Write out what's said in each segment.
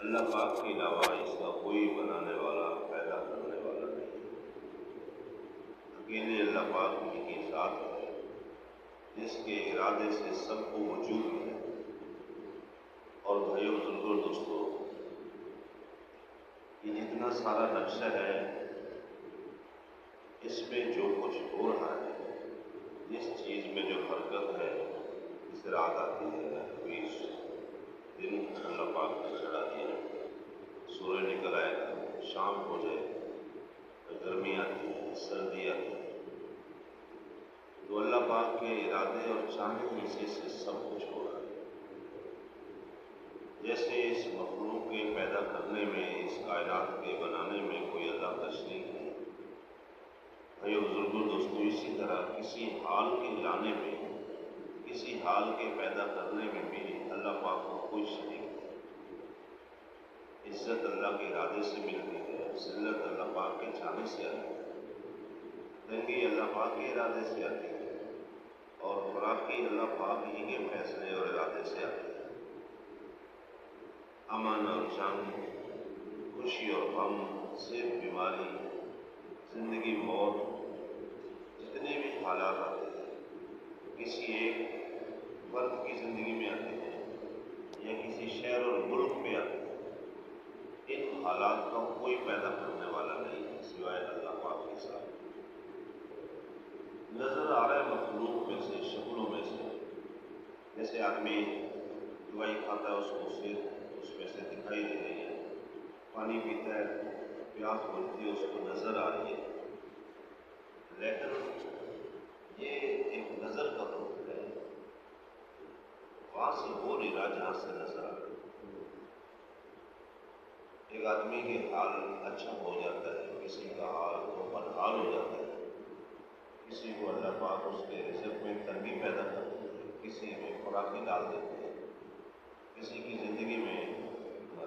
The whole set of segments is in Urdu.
اللہ پاک کے علاوہ اس کا کوئی بنانے والا، پیدا کرنے والا نہیں۔ اکیلے اللہ پاک ہی کی ذات ہے جس کے ارادے سے سب کو وجود ہے۔ اور بھائیو، بزرگوں، دوستو، یہ جتنا سارا نقشہ ہے، اس میں جو کچھ ہو رہا ہے، جس چیز میں جو حرکت ہے، اس رات آتی ہے، بیس دن اللہ پاک نے چڑھا دیا، سورج نکل آئے گا، شام ہو جائے، گرمی آتی ہے، سردی آتی ہے، تو اللہ پاک کے ارادے اور چاہنے کی سے سب کچھ ہو رہا ہے۔ جیسے اس مخلوق کے پیدا کرنے میں، اس کائنات کے بنانے میں کوئی اللہ کا شریک نہیں، بھائیو، بزرگوں، دوستوں، اسی طرح کسی حال کے لانے میں، کسی حال کے پیدا کرنے میں بھی اللہ پاک کو کوئی شریک نہیں۔ عزت اللہ کے ارادے سے ملتی ہے، ذلت اللہ پاک کے چاہنے سے آتی ہے، تنگی اللہ پاک کے ارادے سے آتی ہے، اور فراخی اللہ پاک ہی کے فیصلے اور ارادے سے آتی ہے۔ امن اور جنگ، خوشی اور غم، صحت، بیماری، زندگی، موت، جتنے بھی حالات آتے ہیں، کسی ایک فرد کی زندگی میں آتے ہیں یا کسی شہر اور ملک میں آتے ہیں، ان حالات کا کوئی پیدا کرنے والا نہیں ہے سوائے اللہ پاک کے ساتھ۔ نظر آ رہا ہے مخلوق میں سے، شکلوں میں سے، جیسے آدمی دوائی کھاتا ہے، اس کو صرف اس میں سے دکھائی دے رہی ہے، پانی پیتا ہے، پیاس بجھتی ہے، اس کو نظر آ رہی ہے، لیکن یہ ایک نظر کا دور ہے، وہاں سے وہ نہیں رہا جہاں سے نظر آ رہا ہے۔ ایک آدمی کے حال اچھا ہو جاتا ہے، کسی کا حال تو بدحال ہو جاتا ہے، کسی کو اللہ پاک اس کے رزق میں تنگی پیدا کرتے ہیں، کسی میں خوراکی ڈال دیتے ہیں، کسی کی زندگی میں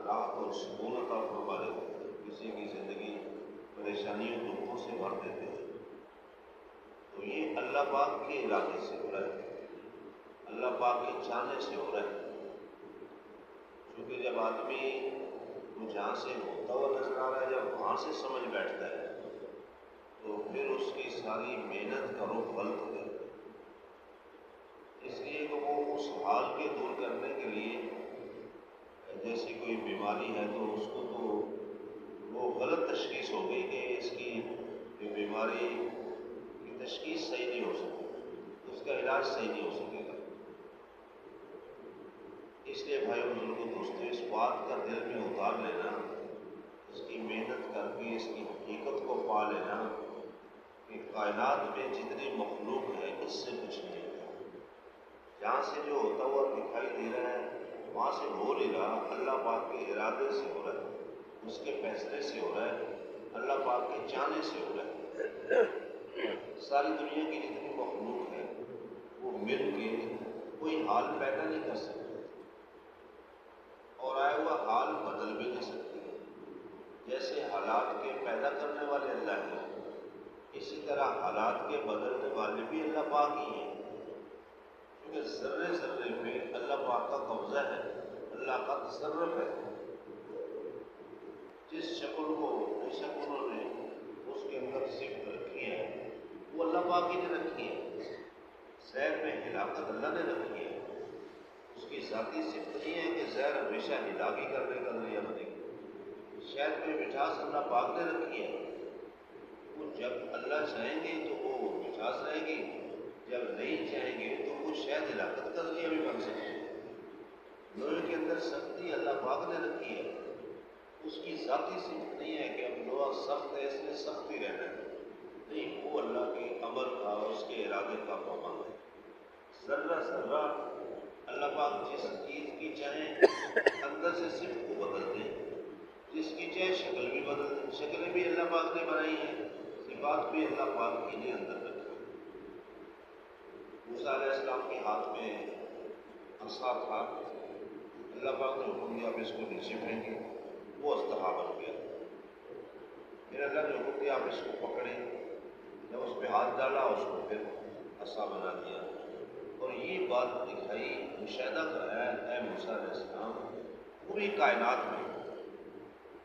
راحت اور سکون عطا فرما دیتے ہیں، کسی کی زندگی پریشانیوں دکھوں سے بھر دیتے ہیں، تو یہ اللہ پاک کے ارادے سے ہو رہا ہے، اللہ پاک کے چاہنے سے ہو رہا ہے۔ کیونکہ جب آدمی کو جہاں سے ہوتا ہوا نظر آ رہا ہے، جب وہاں سے سمجھ بیٹھتا ہے، تو پھر اس کی ساری محنت کا رخ غلط ہو جاتا ہے۔ اس لیے کہ وہ اس حال کے دور کرنے کے لیے، جیسے کوئی بیماری ہے تو اس کو تو وہ غلط تشخیص ہو گئی کہ اس کی یہ بیماری کی تشخیص صحیح نہیں ہو سکتی، اس کا علاج صحیح نہیں ہو سکے گا۔ اس لیے بھائی، بزرگوں، دوستوں، اس بات کا دل میں اتار لینا، اس کی محنت کر کے اس کی حقیقت کو پا لینا کہ کائنات میں جتنی مخلوق ہے اس سے کچھ نہیں ہوتا، جہاں سے جو ہوتا ہوا دکھائی دے رہا ہے وہاں سے ہو نہیں رہا، اللہ پاک کے ارادے سے ہو رہا ہے، اس کے فیصلے سے ہو رہا ہے، اللہ پاک کے چاہنے سے ہو رہا ہے۔ ساری دنیا کی جتنی مخلوق ہے وہ مل کے کوئی حال پیدا نہیں کر سکتے، اور آیا ہوا حال بدل بھی نہیں سکتے۔ جیسے حالات کے پیدا کرنے والے اللہ ہیں، اسی طرح حالات کے بدلنے والے بھی اللہ پاک ہی ہیں، کیونکہ ذرے ذرے پہ اللہ پاک کا قبضہ ہے، اللہ کا تصرف ہے۔ جس شکل کو، جس شکل انہوں نے اس کے اندر صفت رکھی ہے، وہ اللہ پاک ہی نے رکھی ہے۔ زہر میں ہلاکت اللہ نے رکھی ہے، اس کی ذاتی صفت نہیں ہے کہ زہر ہمیشہ ہلاکی کرنے کا ذریعہ بنے گی۔ شہد میں مٹھاس اللہ پاک نے رکھی ہے، وہ جب اللہ چاہیں گے تو وہ مٹھاس رہے گی، جب نہیں چاہیں گے تو وہ شہد ہلاکت کا ذریعہ بھی بن سکتی ہے۔ لوہے کے اندر سختی اللہ پاک نے رکھی ہے، اس کی ذاتی صفت نہیں ہے کہ اب لوہا سخت ہے اس میں سخت ہی رہنا ہے، نہیں، وہ اللہ کے امر کا، اس کے ارادے کا پابند ہے۔ ذرہ ذرہ اللہ پاک جس چیز کی چاہیں اندر سے صفت کو بدل دیں، جس کی چاہے شکل بھی بدل دیں، شکلیں بھی اللہ پاک نے بنائی ہیں، صفات بھی اللہ پاک ہی نے اندر رکھی۔ موسیٰ علیہ السلام کے ہاتھ میں عصا تھا، اللہ پاک نے حکم دیا آپ اس کو نیچے پھینکیں، وہ اژدہا بن گیا۔ پھر اللہ نے حکم دیا آپ اس کو پکڑیں، جب اس پہ ہاتھ ڈالا اس کو پھر عصا بنا دیا، اور یہ بات دکھائی، مشاہدہ کرایا اے موسیٰ علیہ السلام، پوری کائنات میں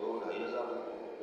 2-2,500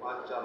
5-4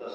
10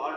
8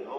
9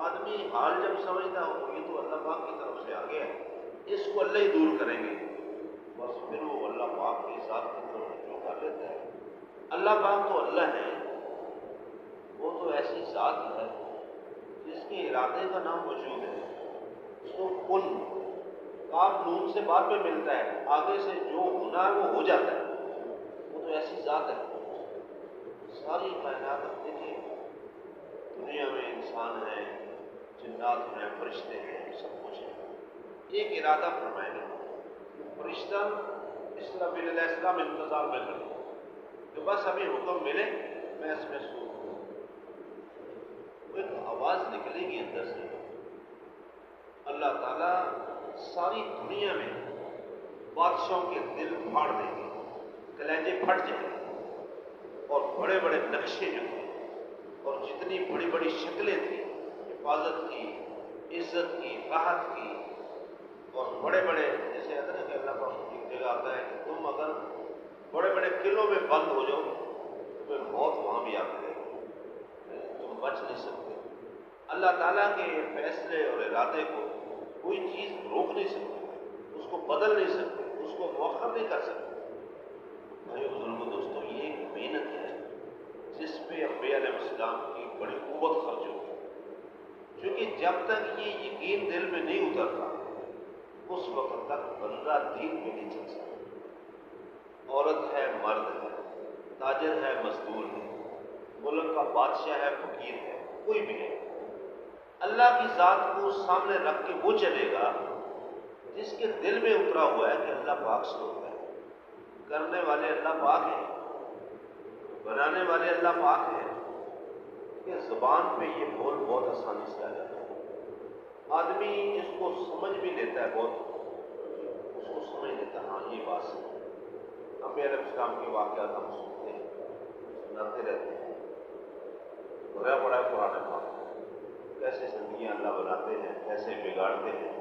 آدمی حال جب سمجھتا ہو یہ تو اللہ پاک کی طرف سے آ گیا ہے، اس کو اللہ ہی دور کریں گے، بس پھر وہ اللہ پاک کے حساب کی طرف رجوع کر لیتا ہے۔ اللہ پاک تو اللہ ہے، وہ تو ایسی ذات ہے جس کے ارادے کا نام وجود ہے۔ اس کو کن کاف نون سے بعد میں ملتا ہے، آگے سے جو ہونا ہے وہ ہو جاتا ہے، وہ تو ایسی ذات ہے۔ ساری کائنات دیکھیے، دنیا میں انسان ہیں، جنات ہیں، فرشتے ہیں، سب کچھ ہے، ایک ارادہ فرمائے گا۔ فرشتہ اسرافیل علیہ السلام انتظار میں کھڑے کہ بس ابھی حکم ملے میں اس میں سو ایک آواز نکلے گی اندر سے، اللہ تعالیٰ ساری دنیا میں بادشاہوں کے دل پھاڑ دیں گے، کلیجے پھٹ جائیں گے، اور بڑے بڑے نقشے جو تھے اور جتنی بڑی بڑی شکلیں تھیں، حفاظت کی، عزت کی، راحت کی، اور بڑے بڑے جیسے کہتے ہیں کہ اللہ کا ایک جگہ آتا ہے کہ تم اگر بڑے بڑے قلعوں میں بند ہو جاؤ تو پھر موت وہاں بھی آ جائے گی، تم بچ نہیں سکتے۔ اللہ تعالیٰ کے فیصلے اور ارادے کو کوئی چیز روک نہیں سکتی، اس کو بدل نہیں سکتے، اس کو مؤخر نہیں کر سکتے۔ بھائی بزرگوں دوستوں، یہ ایک محنت ہے جس پہ انبیاء علیہ السلام کی بڑی قوت خرچ ہوگی، کیونکہ جب تک یہ یقین دل میں نہیں اترتا اس وقت تک بندہ دین پہ نہیں چل سکتا۔ عورت ہے، مرد ہے، تاجر ہے، مزدور ہے، ملک کا بادشاہ ہے، فقیر ہے، کوئی بھی ہے، اللہ کی ذات کو سامنے رکھ کے وہ چلے گا جس کے دل میں اترا ہوا ہے کہ اللہ پاک سے ہوتا ہے، کرنے والے اللہ پاک ہیں، بنانے والے اللہ پاک ہیں، کہ زبان پہ یہ بول بہت آسانی سے آ جاتا ہے، آدمی اس کو سمجھ بھی لیتا ہے، بہت اس کو سمجھ لیتا ہے، ہاں یہ بات ہے۔ انبیاء علیہ السلام کے واقعات ہم سنتے ہیں، سناتے رہتے ہیں، بڑا بڑا قرآن پاک کیسے زندگیاں اللہ بناتے ہیں، کیسے بگاڑتے ہیں،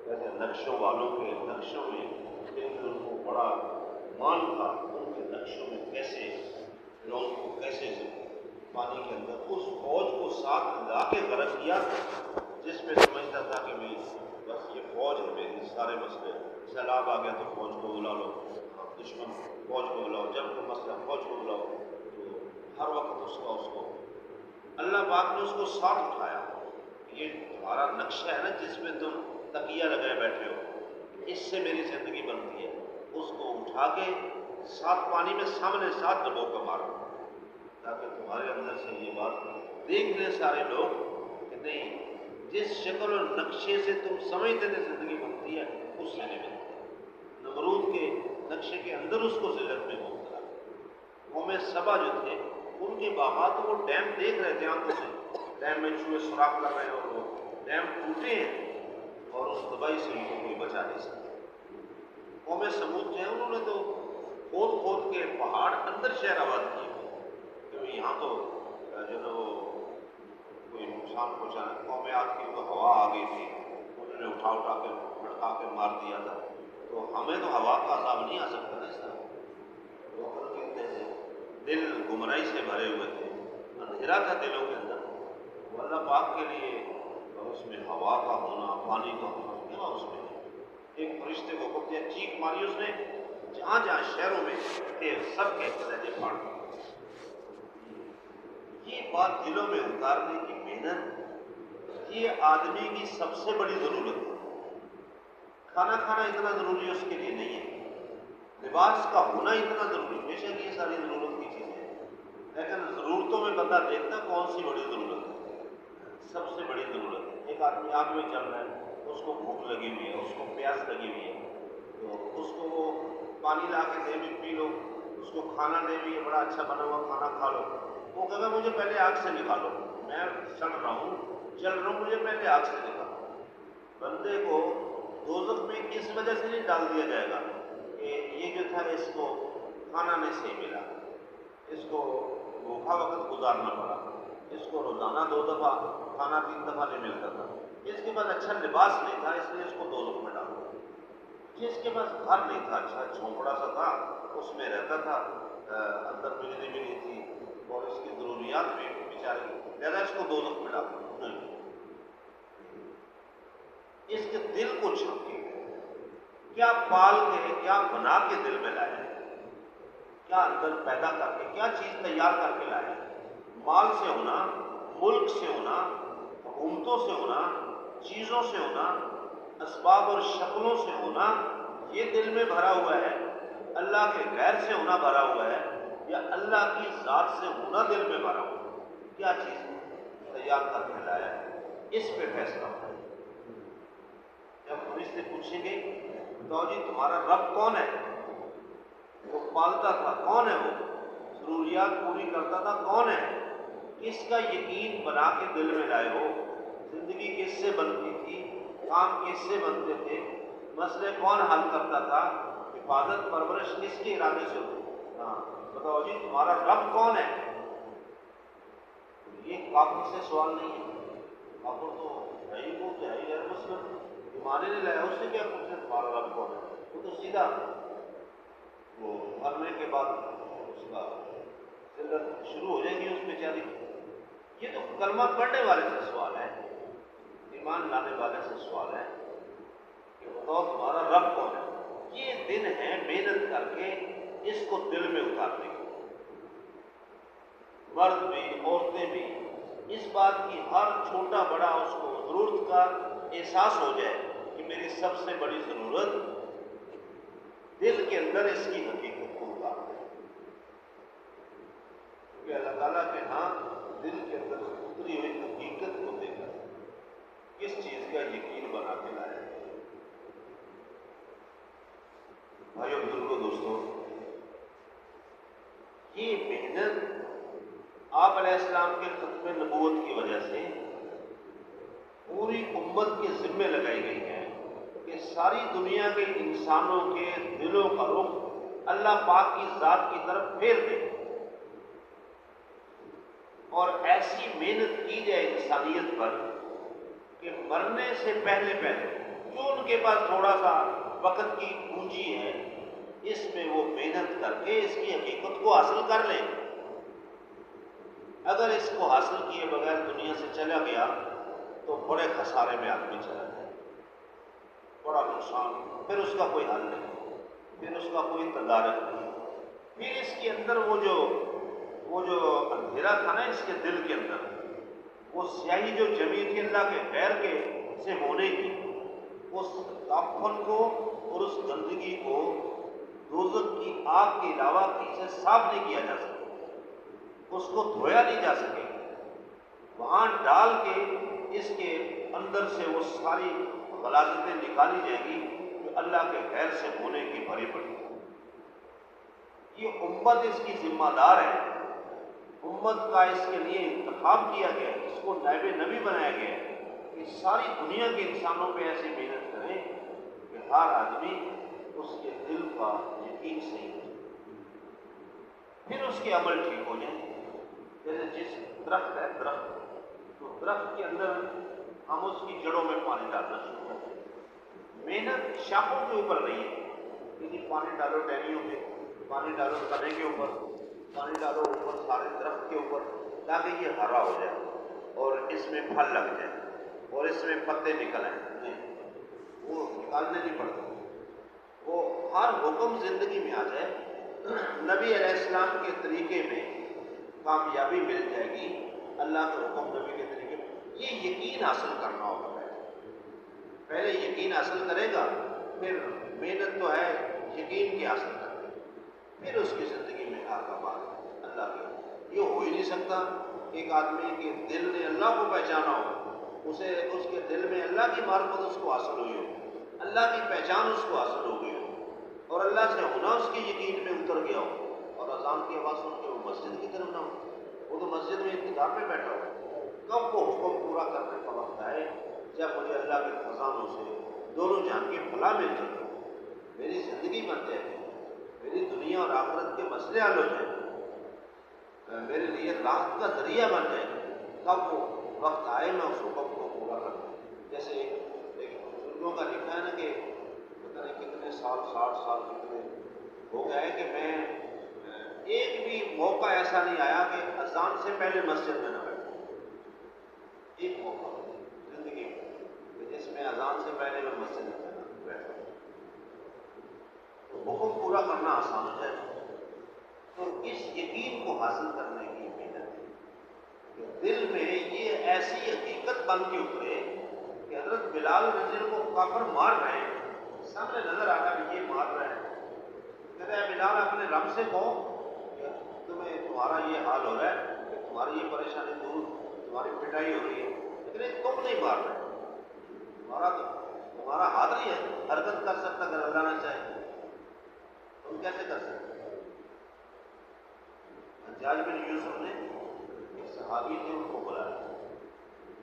کیسے نقشوں والوں کے نقشوں میں ان کو بڑا مان تھا، ان کے نقشوں میں کیسے فرعون کو کیسے پانی کے اندر اس فوج کو ساتھ لا کے غرق کیا جس میں سمجھتا تھا کہ بھائی بس یہ فوج ہے میری، سارے مسئلے، سیلاب آ گیا تو فوج کو بلا لو، دشمن فوج کو بلاؤ، جب کوئی مسئلہ فوج کو بلاؤ، تو ہر وقت اس کو اللہ پاک نے اس کو ساتھ اٹھایا۔ یہ تمہارا نقشہ ہے نا جس میں تم تکیہ لگائے بیٹھے ہو، اس سے میری زندگی بنتی ہے، اس کو اٹھا کے ساتھ پانی میں سامنے ساتھ ڈبو کر مارو، تاکہ تمہارے اندر سے یہ بات دیکھ لیں سارے لوگ کہ نہیں، جس شکل اور نقشے سے تم سمجھتے تھے زندگی بنتی ہے اس سے نہیں بنتی۔ نمرود کے نقشے کے اندر اس کو ذلت میں مبتلا، قوم سبا جو تھے ان کے باغات وہ ڈیم دیکھ رہے تھے آنکھوں سے، ڈیم میں چوہے سوراخ کر رہے ہیں اور وہ ڈیم ٹوٹے ہیں اور اس تباہی سے ان کو کوئی بچا نہیں سکتا۔ قوم سمود جو ہے انہوں نے تو کھود کھود کے پہاڑ اندر شہر آباد کیے کہ یہاں تو جو ہے وہ کوئی نقصان پہنچانا۔ قوم عاد کی تو ہوا آ گئی تھی، انہوں نے اٹھا اٹھا کے بھڑکا کے مار دیا تھا، تو ہمیں تو ہوا کا عذاب نہیں آ سکتا نا اس طرح۔ وہ کہتے ہیں دل گمراہی سے بھرے ہوئے تھے، اندھیرا تھا دلوں کے اندر، وہ اللہ پاک کے لیے اور اس میں ہوا کا ہونا، پانی کا ہونا کیا اس میں ایک فرشتے کو حکم دیا، چیخ ماری اس نے، جہاں جہاں شہروں میں تھے سب کے کلیجے پھاڑ دیے۔ یہ بات دلوں میں اتارنے کی محنت یہ آدمی کی سب سے بڑی ضرورت ہے۔ کھانا کھانا اتنا ضروری اس کے لیے نہیں ہے، لباس کا ہونا اتنا ضروری، بے شک یہ ساری ضرورت کی چیزیں ہیں، لیکن ضرورتوں میں بندہ دیکھتا کون سی بڑی ضرورت ہے، سب سے بڑی ضرورت ہے۔ ایک آدمی آگ میں چل رہا ہے، اس کو بھوک لگی ہوئی ہے، اس کو پیاس لگی ہوئی ہے، تو اس کو وہ پانی لا کے دے بھی پی لو، اس کو کھانا دے بھی بڑا اچھا بنا ہوا کھانا کھا لو، وہ کہے گا مجھے پہلے آگ سے نکالو، میں سڑ رہا ہوں، جل رہا ہوں، مجھے پہلے آگ سے نکالو۔ بندے کو دوزخ میں اس وجہ سے نہیں ڈال دیا جائے گا کہ یہ جو تھا اس کو کھانا نہیں صحیح ملا، اس کو بھوکا وقت گزارنا پڑا، اس کو روزانہ 2 دفعہ کھانا 3 دفعہ نہیں ملتا تھا، اس کے پاس اچھا لباس نہیں تھا اس لیے اس کو دوزخ میں ڈالا، جس کے پاس گھر نہیں تھا، اچھا جھونپڑا سا تھا اس میں رہتا تھا، اندر بجلی بھی نہیں تھی اور اس کی ضروریات بھی بیچاری لہذا اس کو دوزخ میں ڈالا۔ دل کو چھانکے کیا پال کے، کیا بنا کے دل میں لائے، کیا اندر پیدا کر کے، کیا چیز تیار کر کے لائے. مال سے ہونا، ملک سے ہونا، حکومتوں سے ہونا، چیزوں سے ہونا، اسباب اور شکلوں سے ہونا، یہ دل میں بھرا ہوا ہے. اللہ کے غیر سے ہونا بھرا ہوا ہے، یا اللہ کی ذات سے ہونا دل میں بھرا ہوا ہے. کیا چیز تیار کر کے لایا ہے، اس پہ فیصلہ ہوتا ہے. جب ہم اس سے پوچھیں گے تو جی تمہارا رب کون ہے، وہ پالتا تھا کون ہے، وہ ضروریات پوری کرتا تھا کون ہے، کس کا یقین بنا کے دل میں لائے ہو. زندگی کس سے بنتی تھی، کام کس سے بنتے تھے، مسئلے کون حل کرتا تھا، حفاظت پرورش کس کے ارادے سے ہوتی. ہاں بتاؤ جی تمہارا رب کون ہے. یہ کافر سے سوال نہیں ہے. کافر تو ہے ہی، وہ تو ہے ہی غیر مسلم، ایمانے نہیں لایا، اس سے کیا پوچھے تمہارا رب کون ہے. وہ تو سیدھا وہ مرنے کے بعد اس کا ذلت شروع ہو جائے گی اس بیچاری. یہ تو کلمہ پڑھنے والے سے سوال ہے، ایمان لانے والے سے سوال ہے کہ بتاؤ تمہارا رب کون ہے. یہ دن ہے محنت کر کے اس کو دل میں اتارنے کی. مرد بھی عورتیں بھی اس بات کی ہر چھوٹا بڑا اس کو ضرورت کا احساس ہو جائے کہ میری سب سے بڑی ضرورت دل کے اندر اس کی حقیقت کو اتارنا ہے. کیونکہ اللہ تعالیٰ کے ہاں دل کے اندر اتری ہوئی حقیقت کو دے کر کس چیز کا یقین بنا کے لایا. بھائیو بزرگوں دوستوں، یہ محنت آپ علیہ السلام کے ختم نبوت کی وجہ سے پوری امت کے ذمے لگائی گئی ہے کہ ساری دنیا کے انسانوں کے دلوں کا رخ اللہ پاک کی ذات کی طرف پھیر دے اور ایسی محنت کی جائے انسانیت پر کہ مرنے سے پہلے جو ان کے پاس تھوڑا سا وقت کی پونجی ہے اس میں وہ محنت کر کے اس کی حقیقت کو حاصل کر لیں. اگر اس کو حاصل کیے بغیر دنیا سے چلا گیا تو بڑے خسارے میں آدمی چلا جائے، بڑا نقصان، پھر اس کا کوئی حل نہیں، پھر اس کا کوئی تدارک نہیں. پھر اس کے اندر وہ جو اندھیرا تھا نا اس کے دل کے اندر، وہ سیاہی جو جمی تھی اللہ کے غیر کے سے ہونے کی، اس تعفن کو اور اس گندگی کو دوزخ کی آگ کے علاوہ کسی سے صاف نہیں کیا جا سکتا، اس کو دھویا نہیں جا سکے. وہاں ڈال کے اس کے اندر سے وہ ساری غلاظتیں نکالی جائیں گی جو اللہ کے غیر سے ہونے کی بھری پڑی. یہ امت اس کی ذمہ دار ہے. امت کا اس کے لیے انتخاب کیا گیا ہے، اس کو نائب نبی بنایا گیا ہے کہ ساری دنیا کے انسانوں پہ ایسی محنت کریں کہ ہر آدمی اس کے دل کا یقین صحیح ہو جائے، پھر اس کے عمل ٹھیک ہو جائیں. جیسے جس درخت ہے درخت، تو درخت کے اندر ہم اس کی جڑوں میں پانی ڈالنا شروع کرتے ہیں. محنت شاخوں کے اوپر نہیں ہے کہ پانی ڈالو ٹہنیوں پہ، پانی ڈالو تنے کے اوپر، پانی ڈالو اوپر سارے درخت کے اوپر تاکہ یہ ہرا ہو جائے اور اس میں پھل لگ جائے اور اس میں پتے نکل آئیں. نہیں، وہ نکالنے نہیں پڑتے، وہ ہر حکم زندگی میں آ جائے. نبی علیہ السلام کے طریقے میں کامیابی مل جائے گی، اللہ کے حکم نبی کے طریقے میں. یہ یقین حاصل کرنا ہوگا. پہلے یقین حاصل کرے گا، پھر محنت تو ہے یقین کی حاصل کرے گا، پھر اس کی زندگی میں آگا بات اللہ کے. یہ ہو ہی نہیں سکتا ایک آدمی کے دل نے اللہ کو پہچانا ہو، اسے اس کے دل میں اللہ کی معرفت اس کو حاصل ہوئی ہو، اللہ کی پہچان اس کو حاصل ہو گئی ہو اور اللہ سے ہونا اس کے یقین میں اتر گیا ہو، اور اذان کی آواز سن کے وہ مسجد کی طرف نہ ہو. وہ تو مسجد میں انتظار پہ بیٹھا ہو کب وہ حکم پورا کرنے کا وقت آئے جب مجھے اللہ کے خزانوں سے دونوں جہان کی بھلا مل جائے، میری زندگی بن جائے، میری دنیا اور آخرت کے مسئلے حل ہو جائیں، میرے لیے راحت کا ذریعہ بن جائے. تب وہ وقت آئے میں اس حکم کو پورا کر دوں. جیسے ایک بزرگوں کا لکھا ہے نا کہ پتہ نہیں کتنے سال، 60 سال کتنے ہو گئے کہ میں ایک بھی موقع ایسا نہیں آیا کہ اذان سے پہلے مسجد میں نہ بیٹھوں. ایک موقع زندگی میں اس میں اذان سے پہلے میں مسجد میں بیٹھا ہوں، تو حکم پورا کرنا آسان ہے۔ تو اس یقین کو حاصل کرنے کی محنت ہے کہ دل میں یہ ایسی حقیقت بن کے اترے کہ حضرت بلال رضی اللہ کو کافر مار رہے ہیں، سامنے نظر آ رہا ہے کہ یہ مار رہے ہیں، کہتے ہیں بلال اپنے رب سے کہو کہ تمہارا یہ حال ہو رہا ہے کہ تمہاری یہ پریشانی دور، تمہاری پٹائی ہو رہی ہے، لیکن تم نہیں مار رہے، تمہارا ہاتھ نہیں ہے حرکت کر سکتا اگر اللہ نہ چاہے، تم کیسے کر سکتے؟ حجاج بن یوسف نے ایک صحابی تھے ان کو بلایا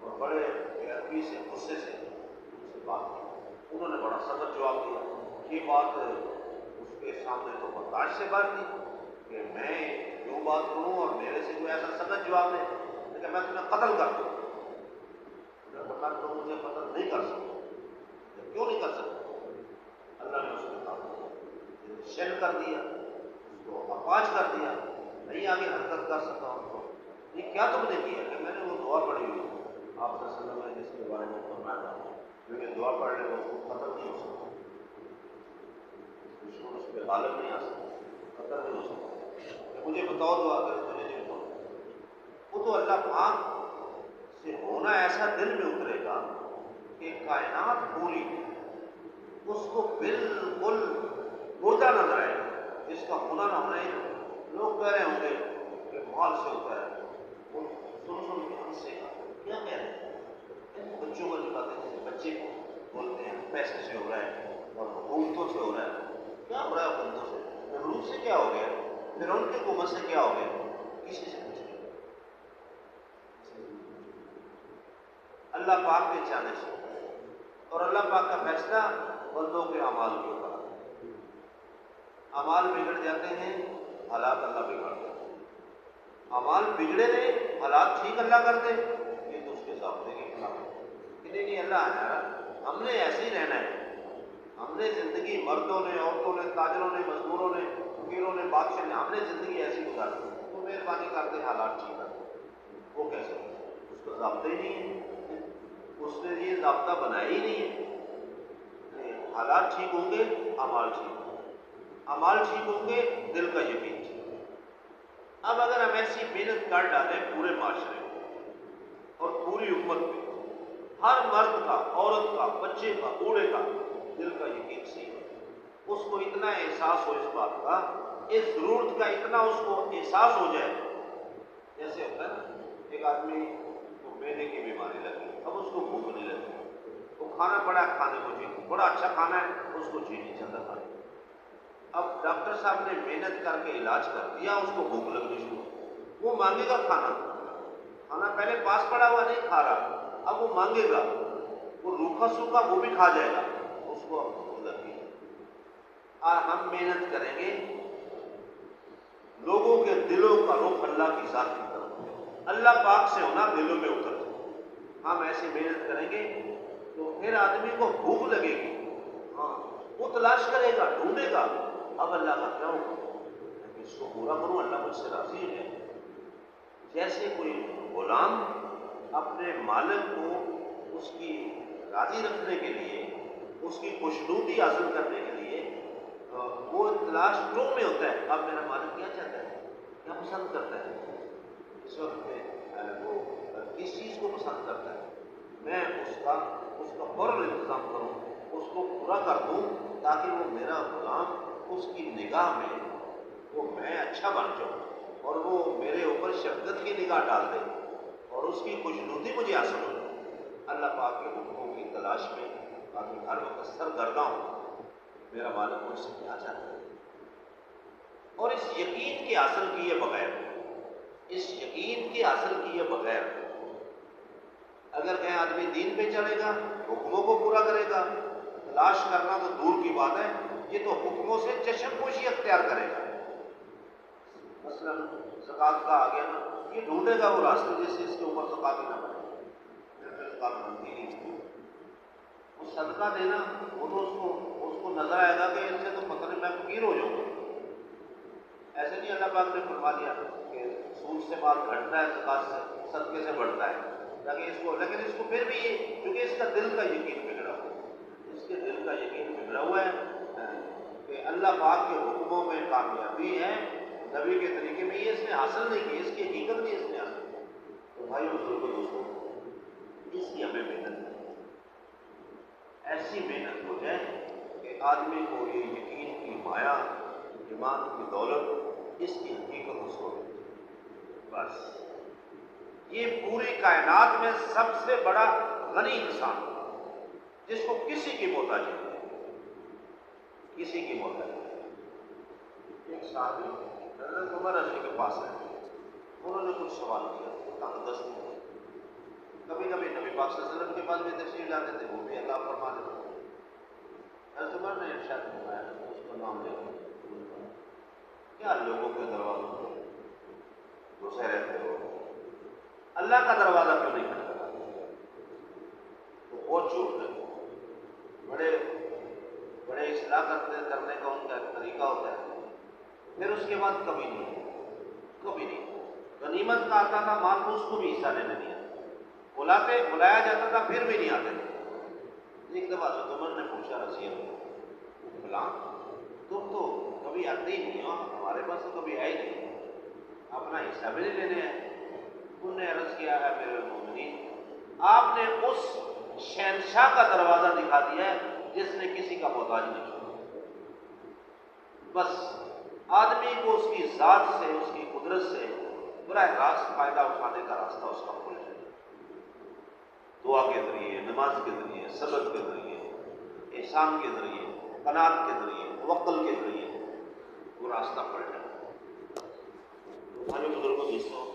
اور بڑے بے ادبی سے غصے سے ان سے بات کی، انہوں نے بڑا سخت جواب دیا۔ یہ بات اس کے سامنے تو برداشت سے بات کی کہ میں جو بات کروں اور میرے سے کوئی ایسا سخت جواب دے لیکن میں تمہیں قتل کر دوں، تو مجھے قتل نہیں کر سکتا، کیوں نہیں کر سکتا؟ اللہ نے اس کے ساتھ شل کر دیا، اس کو اپاج کر دیا، نہیں آگے حرکت کر سکتا ہوں۔ تو یہ کیا تم نے کیا؟ کہ میں نے وہ دعا پڑھی ہوئی آپ صلی اللہ علیہ وسلم نے جس کے بارے میں فرمایا تھا کیونکہ دعا پڑھ لے اس کو قتل نہیں ہو سکتا، دشمن اس پہ غالب نہیں آ سکتا، قتل نہیں ہو سکتا، کہ مجھے بتاؤ دعا کر تجھے نہیں بتاؤں۔ وہ تو اللہ پاک سے ہونا ایسا دل میں اترے گا کہ کائنات پوری اس کو بالکل مردہ نظر آئے گا، جس کا ہونا نہ ہونا ہی لوگ کہہ رہے ہوں گے کہ مال سے ہوتا ہے، وہ سن کے ہم سے کیا کہہ رہے ہیں؟ بچوں کو دکھاتے ہیں، بچے بولتے ہیں پیسے سے ہو رہا ہے اور حکومتوں سے ہو رہا ہے، کیا ہو رہا ہے حکومتوں سے؟ نمرود سے کیا ہو گیا؟ پھر ان کی حکومت سے کیا ہو گیا؟ کسی سے پوچھ گیا؟ اللہ پاک کے چاہنے سے، اور اللہ پاک کا فیصلہ بندوں کے اعمال کے اوپر، اعمال بگڑ جاتے ہیں، حالات اللہ بگاڑتے ہیں، اعمال بگڑے نہیں حالات ٹھیک اللہ کر دے، یہ تو اس کے ضابطے کے خلاف ہے کہ نہیں اللہ ہے، ہم نے ایسے ہی رہنا ہے، ہم نے زندگی مردوں نے، عورتوں نے، تاجروں نے، مزدوروں نے، فقیروں نے، بادشاہ نے، ہم نے زندگی ایسی گزاری، تو مہربانی کر دے حالات ٹھیک کر دے، وہ کیسے اس کا ضابطہ ہی نہیں ہے، اس نے یہ ضابطہ بنایا ہی نہیں ہے، حالات ٹھیک ہوں گے اعمال ٹھیک ہوں گے، اعمال ٹھیک ہوں گے دل کا یقین ٹھیک ہوگا۔ اب اگر ہم ایسی محنت کر ڈالیں پورے معاشرے میں اور پوری امت میں، ہر مرد کا، عورت کا، بچے کا، بوڑھے کا دل کا یقین صحیح ہو، اس کو اتنا احساس ہو اس بات کا، اس ضرورت کا اتنا اس کو احساس ہو جائے، جیسے ہوتا ہے نا ایک آدمی کو معدے کی بیماری لگی، اب اس کو بھوک نہیں لگی، وہ کھانا پڑا کھانے کو جی بڑا اچھا کھانا ہے اس کو جی نہیں چلتا کھانے، اب ڈاکٹر صاحب نے محنت کر کے علاج کر دیا، اس کو بھوک لگنی شروع، وہ مانگے گا کھانا، کھانا پہلے پاس پڑا ہوا نہیں کھا رہا، اب وہ مانگے گا، وہ روکھا سوکھا وہ بھی کھا جائے گا، اس کو اب بھوک لگی۔ ہم محنت کریں گے لوگوں کے دلوں کا رخ اللہ کی ذات کی طرف، اللہ پاک سے ہونا دلوں میں اتر جائے، ہم ایسی محنت کریں گے تو پھر آدمی کو بھوک لگے گی، ہاں وہ تلاش کرے گا، ڈھونڈے گا، اب اللہ کا کیا ہوگا، اس کو پورا کروں، اللہ مجھ سے راضی ہے۔ جیسے کوئی غلام اپنے مالک کو اس کی راضی رکھنے کے لیے، اس کی خوشنودی حاصل کرنے کے لیے وہ تلاش ٹو میں ہوتا ہے، اب میرا مالک کیا چاہتا ہے، کیا پسند کرتا ہے، اس وقت میں وہ کس چیز کو پسند کرتا ہے، میں اس کا فوراً انتظام کروں، اس کو پورا کر دوں تاکہ وہ میرا غلام اس کی نگاہ میں وہ میں اچھا بن جاؤں اور وہ میرے اوپر شفقت کی نگاہ ڈال دے اور اس کی خوشنودی مجھے حاصل ہو۔ اللہ پاک کے حکموں کی تلاش میں تاکہ ہر وقت سرگرداں ہوں میرا مالک مجھ سے کیا چاہتا ہے، اور اس یقین کے حاصل کیے بغیر، اس یقین کے حاصل کیے بغیر اگر کہیں آدمی دین پہ چلے گا، حکموں کو پورا کرے گا، تلاش کرنا تو دور کی بات ہے، یہ تو حکموں سے چشم پوشی اختیار کرے گا، مثلا زکوٰۃ کا آ گیا نا، یہ ڈھونڈے گا وہ راستے جس سے اس کے اوپر زکوٰۃ ہی نہ بنے، پھر زکوٰۃ بنتی نہیں، وہ صدقہ دینا وہ تو اس کو نظر آئے گا کہ اس سے تو پتہ نہیں میں فقیر ہو جاؤں گا، ایسے نہیں اللہ پاک نے فرما دیا کہ سود سے مال گھٹتا ہے زکوٰۃ سے صدقے سے بڑھتا ہے، لیکن اس کو پھر بھی کیونکہ اس کا دل کا یقین بگڑا ہوا ہے، اس کے دل کا یقین بگڑا ہوا ہے کہ اللہ پاک کے حکموں میں کامیابی ہے، نبی کے طریقے میں یہ اس نے حاصل نہیں کی، اس کی حقیقت نہیں اس نے حاصل کی۔ تو بھائی بزرگوں دوستوں، اس کی ہمیں محنت کریں، ایسی محنت ہو جائے کہ آدمی کو یہ یقین کی مایا، ایمان کی دولت، اس کی حقیقت اس کو ملے۔ بس یہ پوری کائنات میں سب سے بڑا غنی انسان، جس کو کسی کی محتاجی نہیں، کسی کی محتاجی نہیں۔ ایک صحابی حضرت عمر رضی کے پاس آئے، انہوں نے کچھ سوال کیا، تنگ دستی ہے۔ کبھی کبھی نبی پاک صلی اللہ علیہ وسلم کے پاس بھی تشریف لاتے تھے، وہ بھی اللہ فرما دیتے تھے۔ حضرت عمر نے ارشاد فرمایا، اس کا نام لے کر، کیا لوگوں کے دروازوں پہ گھسے رہتے ہو، اللہ کا دروازہ کیوں نہیں کھٹکھٹاتے؟ تو بہت چوٹ لگے، بڑے بڑے اصلاح کرنے کا ان کا طریقہ ہوتا ہے، پھر اس کے بعد کبھی نہیں غنیمت کا آتا تھا مال تو اس کو بھی حصہ لینے نہیں آتا، بلایا جاتا تھا پھر بھی نہیں آتے تھے۔ ایک دفعہ حضرت عمر نے پوچھا، رضی اللہ فلاں، تم تو کبھی آتے ہی نہیں ہو، ہمارے پاس تو کبھی ہے ہی نہیں، اپنا حصہ بھی نہیں لینے ہیں۔ انہوں نے عرض کیا، ہے میرے مومنین، آپ نے اس شہنشاہ کا دروازہ دکھا دیا ہے جس نے کسی کا محتاج نہیں چھوڑا۔ بس آدمی کو اس کی ذات سے، اس کی قدرت سے براہ راست فائدہ اٹھانے کا راستہ اس کا کھل جائے، دعا کے ذریعے، نماز کے ذریعے، صبر کے ذریعے، احسان کے ذریعے، قناعت کے ذریعے، توکل کے ذریعے وہ راستہ کھل جائے۔ ہمارے بزرگوں دوستوں،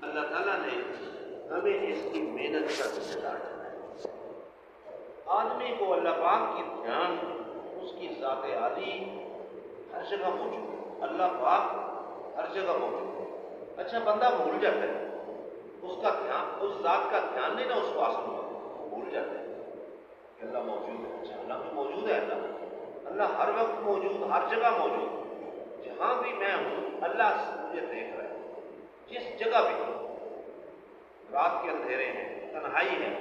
اللہ تعالیٰ نے ہمیں اس کی محنت کا ذمہ دار ٹھہرایا۔ آدمی کو اللہ پاک کی دھیان، اس کی ذات عالی ہر جگہ موجود ہے، اللہ پاک ہر جگہ موجود ہے۔ اچھا بندہ بھول جاتا ہے، اس کا دھیان، اس ذات کا دھیان نہیں نا اس کو حاصل ہوا، بھول جاتا ہے کہ اللہ موجود ہے۔ اچھا اللہ بھی موجود ہے، اللہ ہر وقت موجود، ہر جگہ موجود، جہاں بھی میں ہوں اللہ مجھے دیکھ رہا ہے، جس جگہ بھی ہوں۔ رات کے اندھیرے ہیں، تنہائی ہے،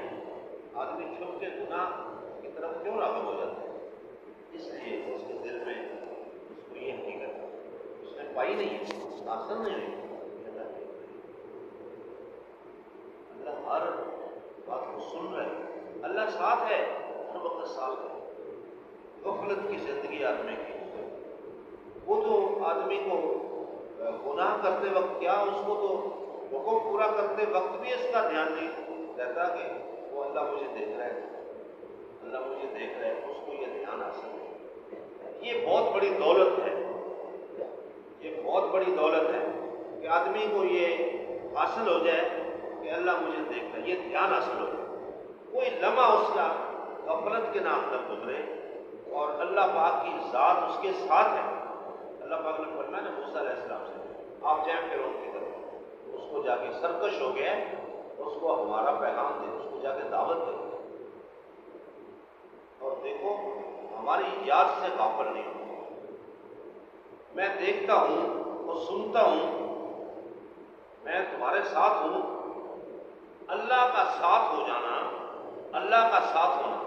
آدمی چھپ کے گناہ کی طرف کیوں راغب ہو جاتا ہے؟ اس لیے اس کے دل میں اس کو یہ حقیقت اس نے پائی نہیں ہے، حاصل نہیں ہوئی۔ اللہ ہر بات کو سن رہا ہے، اللہ ساتھ ہے، ہر وقت ساتھ ہے۔ غفلت کی زندگی آدمی کی، وہ تو آدمی کو گناہ کرتے وقت کیا، اس کو تو حکم پورا کرتے وقت بھی اس کا دھیان نہیں رہتا کہ وہ اللہ مجھے دیکھ رہا ہے، اللہ مجھے دیکھ رہا ہے، اس کو یہ دھیان حاصل ہے۔ یہ بہت بڑی دولت ہے، یہ بہت بڑی دولت ہے کہ آدمی کو یہ حاصل ہو جائے کہ اللہ مجھے دیکھ رہا ہے، یہ دھیان حاصل ہو جائے، کوئی لمحہ اس کا غفلت کے نام پر گزرے اور اللہ پاک کی ذات اس کے ساتھ ہے۔ اللہ پاک نے فرمایا نا موسیٰ علیہ السلام سے، آپ جائیں فرعون کی طرف، اس کو جا کے سرکش ہو گیا، اس کو ہمارا پیغام دے، اس کو جا کے دعوت دے، اور دیکھو ہماری یاد سے غافل نہیں ہو۔ میں دیکھتا ہوں اور سنتا ہوں، میں تمہارے ساتھ ہوں۔ اللہ کا ساتھ ہو جانا، اللہ کا ساتھ ہونا،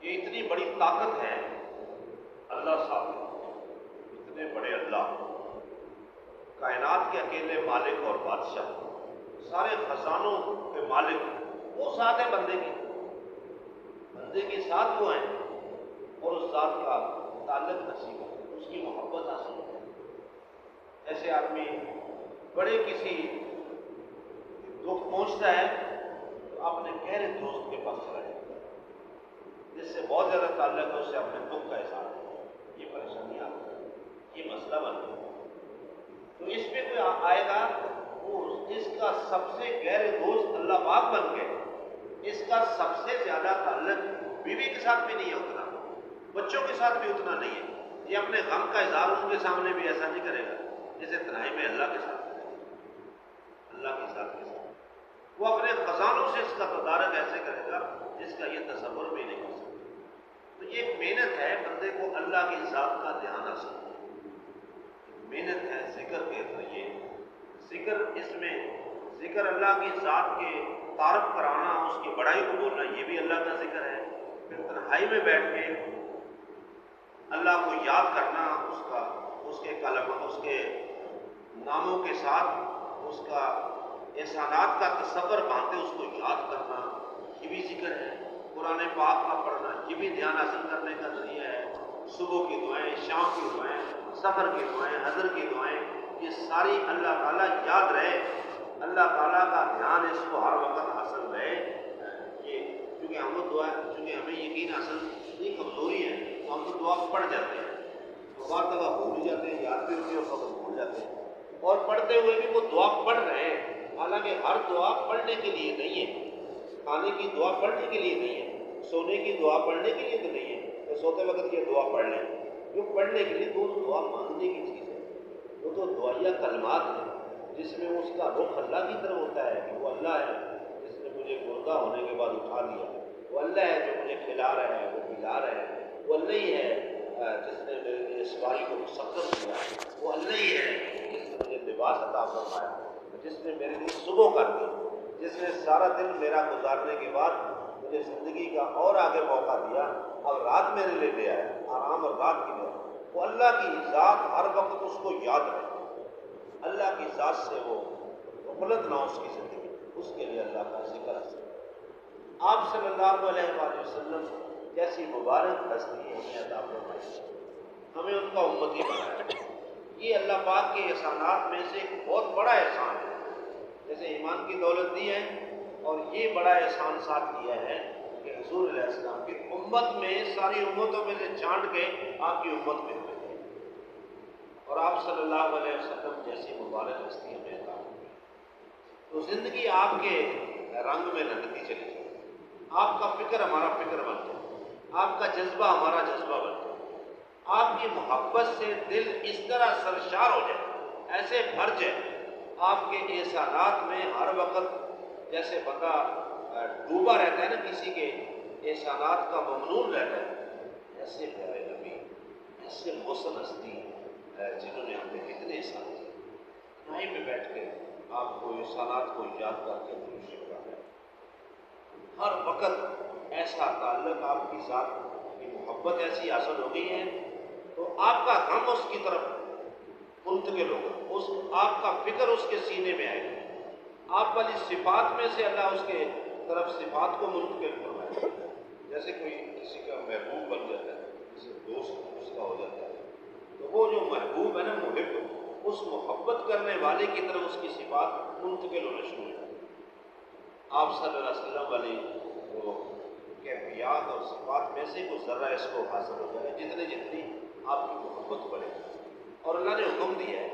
یہ اتنی بڑی طاقت ہے۔ اللہ ساتھ ہے، اتنے بڑے اللہ، کائنات کے اکیلے مالک اور بادشاہ، سارے خزانوں کے مالک، وہ ساتھ ہے بندے کی، بندے کے ساتھ وہ ہیں، اور اس ذات کا تعلق نصیب ہے، اس کی محبت حاصل ہے۔ ایسے آدمی بڑے کسی دکھ پہنچتا ہے تو اپنے گہرے دوست کے پاس چلا جاتا ہے، جس سے بہت زیادہ تعلق ہے، اس سے اپنے دکھ کا اظہار ہے، یہ پریشانیاں، یہ مسئلہ بن گیا۔ تو اس پہ کوئی آئے گا، وہ اس کا سب سے گہرے دوست اللہ پاک بن کے، اس کا سب سے زیادہ تعلق بیوی کے ساتھ بھی نہیں ہے اتنا، بچوں کے ساتھ بھی اتنا نہیں ہے، یہ اپنے غم کا اظہار ان کے سامنے بھی ایسا نہیں کرے گا جیسے تنہائی میں اللہ کے ساتھ کرے گا، اللہ کے ساتھ وہ اپنے خزانوں سے اس کا تدارک ایسے کرے گا جس کا یہ تصور بھی نہیں کر سکتا۔ تو یہ ایک محنت ہے بندے کو اللہ کی ذات کا دھیان حاصل کرنا، محنت ہے ذکر کے ذریعے، ذکر اس میں ذکر اللہ کی ذات کے تعارف کرانا، اس کی بڑائی کو بولنا، یہ بھی اللہ کا ذکر ہے۔ پھر تنہائی میں بیٹھ کے اللہ کو یاد کرنا، اس کے کلمہ، اس کے ناموں کے ساتھ اس کا احسانات کا تصور باندھتے اس کو یاد کرنا، یہ بھی ذکر ہے۔ قرآن پاک کا پڑھنا، یہ بھی دھیان حاصل کرنے کا ذریعہ ہے۔ صبح کی دعائیں، شام کی دعائیں، سفر کی دعائیں، حضر کی دعائیں، یہ ساری اللہ تعالیٰ یاد رہے، اللہ تعالیٰ کا دھیان اس کو ہر وقت حاصل رہے۔ یہ چونکہ ہمیں یقین حاصل یہ کمزوری ہے، تو ہم تو دعا پڑھ جاتے ہیں، تو بعض دفعہ بھول جاتے ہیں، یاد بھی ہوتی ہے اور فقط بھول جاتے ہیں، اور پڑھتے ہوئے بھی وہ دعا پڑھ رہے ہیں، حالانکہ ہر دعا پڑھنے کے لیے نہیں ہے۔ کھانے کی دعا پڑھنے کے لیے نہیں ہے، سونے کی دعا پڑھنے کے لیے تو نہیں ہے کہ سوتے وقت یہ دعا پڑھ لیں، جو پڑھنے کے لیے تو دعا مانگنے کی چیز ہے، وہ تو دعائیہ کلمات ہیں جس میں اس کا رخ اللہ کی طرف ہوتا ہے کہ وہ اللہ ہے جس نے مجھے مردہ ہونے کے بعد اٹھا دیا، وہ اللہ ہے جو مجھے کھلا رہا ہے، وہ پلا رہا ہے، وہ اللہ ہی ہے جس نے میرے لیے سواری کو مسخر کیا، وہ اللہ ہی ہے جس نے مجھے لباس عطا فرمایا، جس نے میرے لیے صبح کر دی، جس نے سارا دن میرا گزارنے کے بعد مجھے زندگی کا اور آگے موقع دیا، اب رات میرے لیے لے آیا، آرام اور رات کی لیا۔ وہ اللہ کی ذات ہر وقت اس کو یاد رہے، اللہ کی ذات سے وہ غفلت نہ اس کی زندگی، اس کے لیے اللہ کا ذکر ہے۔ آپ صلی اللہ علیہ وآلہ وسلم جیسی مبارک ہستی ہمیں عطا فرمائی، ہمیں ان کا امتی بنایا، یہ اللہ پاک کے احسانات میں سے ایک بہت بڑا احسان ہے۔ جیسے ایمان کی دولت دی ہے، اور یہ بڑا احسان ساتھ کیا ہے کہ حضور علیہ السلام کی امت میں ساری امتوں میں سے چھانٹ کے آپ کی امت میں ہوئے، اور آپ صلی اللہ علیہ وسلم جیسی مبارک ہستی ہمیں عطا ہوئی، تو زندگی آپ کے رنگ میں رنگتی چلی جائے، آپ کا فکر ہمارا فکر بن جائے، آپ کا جذبہ ہمارا جذبہ بن جائے، آپ کی محبت سے دل اس طرح سرشار ہو جائے، ایسے بھر جائے، آپ کے احسانات میں ہر وقت جیسے بندہ ڈوبا رہتا ہے نا، کسی کے احسانات کا ممنون رہتا ہے، ایسے پیارے نبی، ایسے محسن ہستی جنہوں نے ہم نے کتنے احسان کیے، وہیں پہ بیٹھ کے آپ کو احسانات کو یاد کر کے خوشی ہوا ہے، ہر وقت ایسا تعلق آپ کی ذات کی محبت ایسی حاصل ہو گئی ہے، تو آپ کا غم اس کی طرف منتقل ہوگا، آپ کا فکر اس کے سینے میں آئے گا، آپ والی صفات میں سے اللہ اس کے طرف صفات کو منتقل فرمائے گا۔ جیسے کوئی کسی کا محبوب بن جاتا ہے، جیسے دوست اس کا ہو جاتا ہے، تو وہ جو محبوب ہے نا، محب، اس محبت کرنے والے کی طرف اس کی صفات منتقل ہونا شروع ہو جاتی ہے۔ آپ صلی اللہ علیہ وسلم والی وہ کیفیات اور صفات میں سے کچھ ذرہ اس کو حاصل ہو جائے، جتنی آپ کی محبت بڑھے گی، اور اللہ نے حکم دیا ہے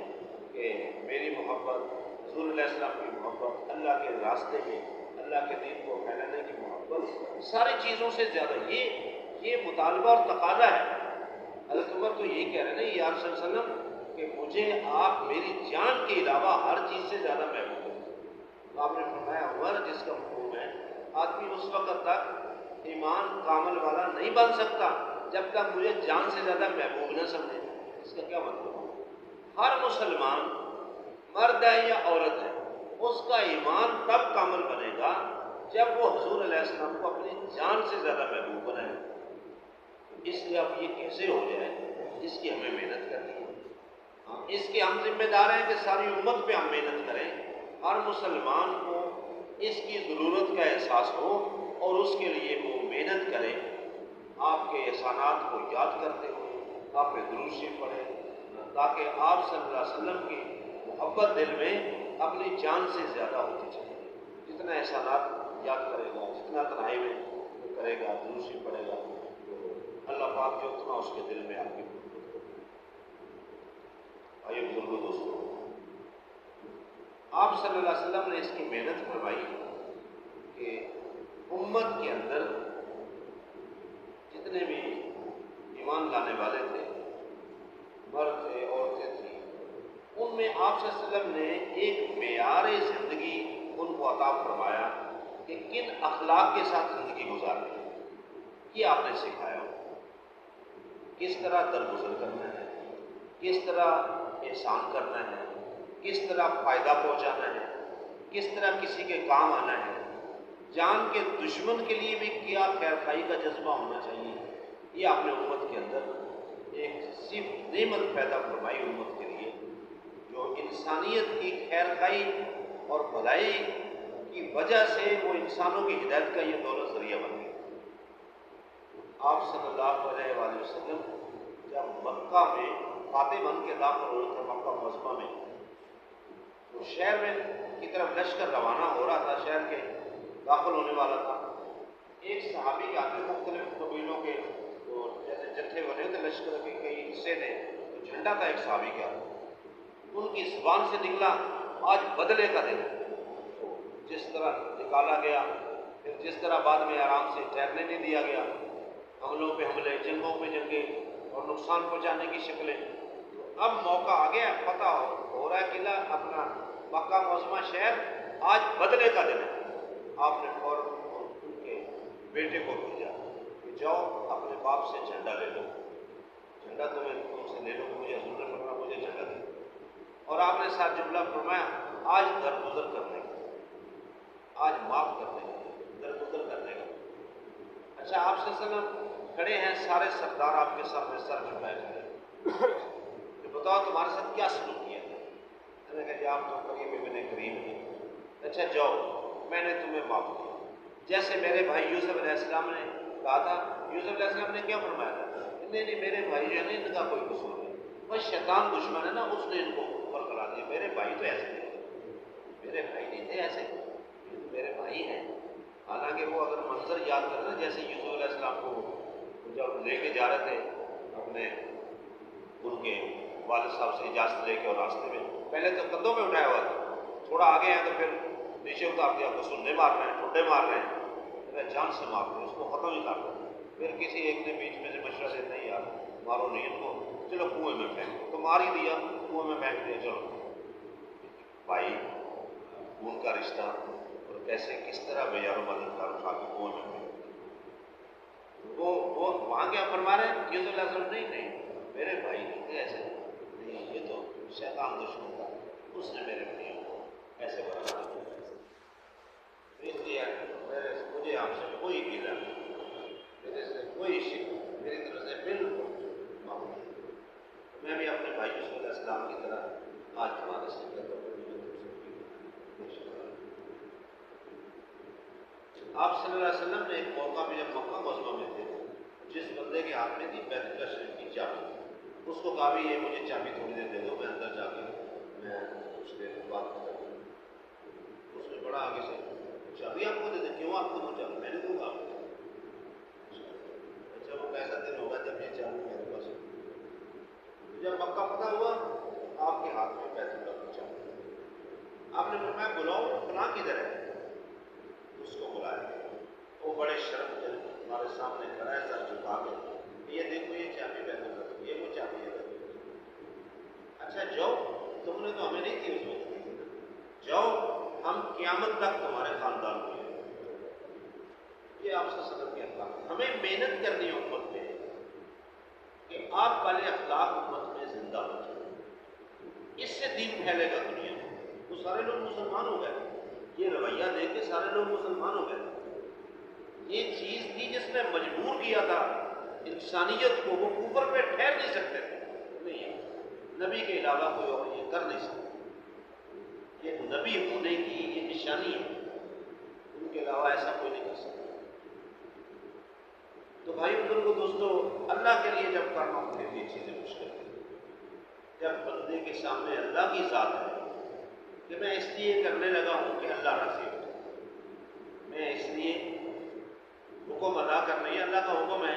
کہ میری محبت، حضور علیہ السلام کی محبت، اللہ کے راستے میں اللہ کے دین کو پھیلانے کی محبت ساری چیزوں سے زیادہ، یہ مطالبہ اور تقاضا ہے۔ حضرت عمر تو یہی کہہ رہے ہیں نا یا رسول اللہ علیہ وسلم کہ مجھے آپ میری جان کے علاوہ ہر چیز سے زیادہ محبوب ہیں۔ تو آپ نے فرمایا عمر، جس کا مفہوم ہے آدمی اس وقت تک ایمان کامل والا نہیں بن سکتا جب تک مجھے جان سے زیادہ محبوب نہ سمجھے۔ اس کا کیا مطلب ہے؟ ہر مسلمان مرد ہے یا عورت ہے، اس کا ایمان تب کامل بنے گا جب وہ حضور علیہ السلام کو اپنی جان سے زیادہ محبوب بنائے۔ اس لیے اب یہ کیسے ہو جائے، اس کی ہمیں محنت کرنی ہے، اس کے ہم ذمہ دار ہیں کہ ساری امت پہ ہم محنت کریں، ہر مسلمان کو اس کی ضرورت کا احساس ہو اور اس کے لیے وہ محنت کرے، آپ کے احسانات کو یاد کرتے ہوئے آپ پہ درود شریف پڑھے، تاکہ آپ صلی اللہ علیہ وسلم کی محبت دل میں اپنی جان سے زیادہ ہوتی چلے۔ جتنا احسانات یاد کرے گا، جتنا تنہائی میں کرے گا، درود شریف پڑھے گا، تو اللہ پاک جو اتنا اس کے دل میں آپ کی محبت ہوگی۔ آئیے بزرگوں دوستوں، آپ صلی اللہ علیہ وسلم نے اس کی محنت فرمائی کہ امت کے اندر جتنے بھی ایمان لانے والے تھے، مرد تھے، عورتیں تھیں، ان میں آپ صلی اللہ علیہ وسلم نے ایک معیار زندگی ان کو عطا فرمایا کہ کن اخلاق کے ساتھ زندگی گزارنی ہے، یہ آپ نے سکھایا، کس طرح درگزر کرنا ہے، کس طرح احسان کرنا ہے، کس طرح فائدہ پہنچانا ہے، کس طرح کسی کے کام آنا ہے، جان کے دشمن کے لیے بھی کیا خیر خواہی کا جذبہ ہونا چاہیے، یہ آپ نے امت کے اندر ایک صرف نعمت پیدا فرمائی امت کے لیے، جو انسانیت کی خیر خواہی اور بھلائی کی وجہ سے وہ انسانوں کی ہدایت کا یہ دولت ذریعہ بن گیا۔ آپ صلی اللہ علیہ وآلہ وسلم جب مکہ میں فاتح بن کے داخل ہو رہے تھے، مکہ معظمہ میں، تو شہر میں کی طرف لشکر روانہ ہو رہا تھا، شہر کے داخل ہونے والا تھا۔ ایک صحابی کے ہاتھ میں مختلف قبیلوں کے وہ جیسے جتھے بنے تھے، لشکر کے کئی حصے تھے، تو جھنڈا تھا ایک صحابی کا، ان کی زبان سے نکلا آج بدلے کا دن، جس طرح نکالا گیا، پھر جس طرح بعد میں آرام سے ٹھہرنے نہیں دیا گیا، حملوں پہ حملے، جنگوں پہ جنگیں اور نقصان پہنچانے کی شکلیں، تو اب موقع آ گیا، فتح ہو رہا ہے قلعہ اپنا مکہ معظمہ شہر، آج بدلے کا دن ہے۔ آپ نے فوراً ان کے بیٹے کو بھیجا کہ جاؤ اپنے باپ سے جھنڈا لے لو، جھنڈا تم سے لے لو، مجھے حضور نے فرمایا مجھے جھنڈا دے، اور آپ نے ساتھ جملہ فرمایا آج درگزر کرنے کا، آج معاف کرنے کا، درگزر کرنے کا۔ اچھا، آپ صلی اللہ علیہ وسلم کھڑے ہیں، سارے سردار آپ کے سامنے سر جھکائے کھڑے، کہ بتاؤ تمہارے ساتھ کیا سلوک کیا ہے؟ میں نے کہا جی آپ تو قریب ابن کریم ہیں، اچھا جاؤ میں نے تمہیں معاف کیا، جیسے میرے بھائی یوسف علیہ السلام نے کہا تھا۔ یوسف علیہ السلام نے کیا فرمایا تھا؟ نہیں میرے بھائی جو ہے نا ان کا کوئی قصور نہیں، بس شیطان دشمن ہے نا، اس نے ان کو اوپر کرا دیا، میرے بھائی تو ایسے نہیں، میرے بھائی نہیں تھے ایسے، یہ تو میرے بھائی ہیں۔ حالانکہ وہ اگر منظر یاد کریں نا، جیسے یوسف علیہ السلام کو جب لے کے جا رہے تھے اپنے ان کے والد صاحب سے اجازت لے کے، اور راستے میں پہلے تو کندھوں پہ اٹھایا ہوا تھا، تھوڑا آگے ہیں تو پھر نیچے اتار دیا، سننے مار رہے ہیں، ٹھڈے مار رہے ہیں، جان سے مار رہے ہیں، اس کو ختم ہی کر رہے ہیں۔ پھر کسی ایک نے بیچ میں سے مشورہ دیا نہیں یار مارو نہیں ان کو، چلو کنویں میں پھینک دو، تو مار ہی دیا، کنویں میں پھینک دیا، چلو بھائی خون کا رشتہ، اور کیسے کس طرح بیار و مددگار اٹھا کے کنویں میں پھینک دیا۔ وہ وہاں کیا فرما رہے ہیں یوسف علیہ السلام؟ نہیں میرے بھائی نہیں تھے ایسے، نہیں یہ تو شیطان دشمن تھا، اس نے میرے بھائیوں کو ایسے بنا دیا۔ اس لیے مجھے آپ سے کوئی گلہ نہیں، میرے سے کوئی شک میری طرف سے بالکل معاف نہیں، میں بھی اپنے بھائی یوسف علیہ السلام کی طرح آج تمہارے سے کہتا ہوں۔ آپ صلی اللہ علیہ وسلم نے ایک موقع پہ جب مکہ معظمہ میں تھے، جس بندے کے ہاتھ میں تھی بیت اللہ شریف کی چابی، اس کو کہا بھی یہ مجھے چابی تھوڑی دیر دے دو، میں اندر جا کے میں اس سے بات کرتا ہوں۔ اس نے بڑا آگے سے چابی آپ کو دے دیں، کیوں آپ کو دوں چابی؟ میں نے دوں گا آپ کو۔ اچھا وہ کیسا دن ہوگا جب یہ چابی میرے پاس ہوگی؟ جب مکہ فتح ہوا آپ کے ہاتھ میں بیت اللہ کی چابی، آپ نے فرمایا بلاؤ فلاں کدھر ہے؟ اس کو بلایا، وہ بڑے شرم سے ہمارے سامنے کھڑا ہے، سر جھکا کے، یہ دیکھو یہ چابی بیت اللہ کی، یہ وہ چابی ہے بیت اللہ کی۔ اچھا جاؤ، تم نے تو ہمیں نہیں تھی اس وقت، جاؤ ہم قیامت تک تمہارے خاندان کو لیں۔ یہ آپ سے صدر کے اخلاق، ہمیں محنت کرنی ہے امت میں کہ آپ والے اخلاق امت میں زندہ ہو جائیں، اس سے دین پھیلے گا دنیا میں۔ وہ سارے لوگ مسلمان ہو گئے، یہ رویہ دیکھ کے سارے لوگ مسلمان ہو گئے۔ یہ چیز تھی جس نے مجبور کیا تھا انسانیت کو، وہ کفر پہ ٹھہر نہیں سکتے تھے، نہیں نبی کے علاوہ کوئی اور یہ کر نہیں سکتا، یہ نبی ہونے کی یہ نشانی ہے، ان کے علاوہ ایسا کوئی نہیں کر سکتا۔ تو بھائی بزرگوں دوستو، اللہ کے لیے جب کرنا ہو پھر یہ چیزیں مشکل ہیں۔ جب بندے کے سامنے اللہ کی ذات ہے کہ میں اس لیے کرنے لگا ہوں کہ اللہ راضی ہو، میں اس لیے حکم ادا کر رہی ہے، اللہ کا حکم ہے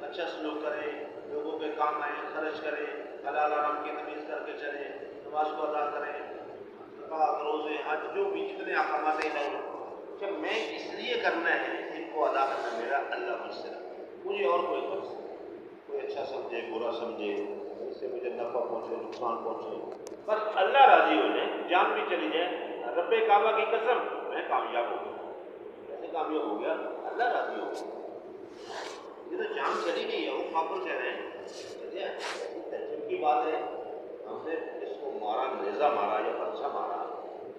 اچھا سلوک کرے، لوگوں کے کام آئیں، خرچ کرے، حلال حرام کی تمیز کر کے چلے، نماز کو ادا کریں، زکوٰۃ، روزے، حج، جو بھی جتنے احکامات ہیں، جب میں اس لیے کرنا ہے ان کو ادا کرنا میرا اللہ مجھ سے رہا، مجھے اور کوئی فرض نہیں، کوئی اچھا سمجھے برا سمجھے، اس سے مجھے نفع پہنچے نقصان پہنچے، پر اللہ راضی ہو جائے، جان بھی چلی جائے، رب کعبہ کی قسم میں کامیاب ہو گیا۔ کیسے کامیاب ہو گیا؟ اللہ راضی ہو گیا۔ یہ تو جان چلی گئی ہے، وہ کافر کہہ رہے ہیں تجربے کی بات ہے، ہم نے اس کو مارا، نیزہ مارا یا پرچہ مارا،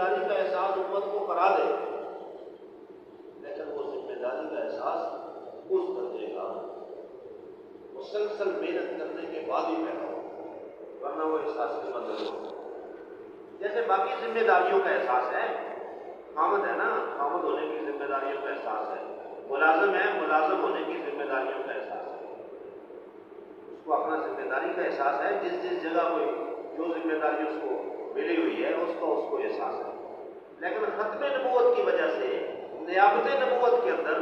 داری کا احساس امت کو کرا دے، لیکن وہ ذمہ داری کا احساس اس درجے کا مسلسل محنت کرنے کے بعد ہی پیدا ہو، ورنہ وہ احساس کی مدد ہو۔ جیسے باقی ذمہ داریوں کا احساس ہے، خامد ہے نا، خامد ہونے کی ذمہ داریوں کا احساس ہے، ملازم ہے، ملازم ہونے کی ذمہ داریوں کا احساس ہے، اس کو اپنا ذمہ داری کا احساس ہے، جس جگہ کوئی جو ذمہ داری اس کو ملی ہوئی ہے اس کو احساس ہے۔ لیکن ختم نبوت کی وجہ سے نیابت نبوت کے اندر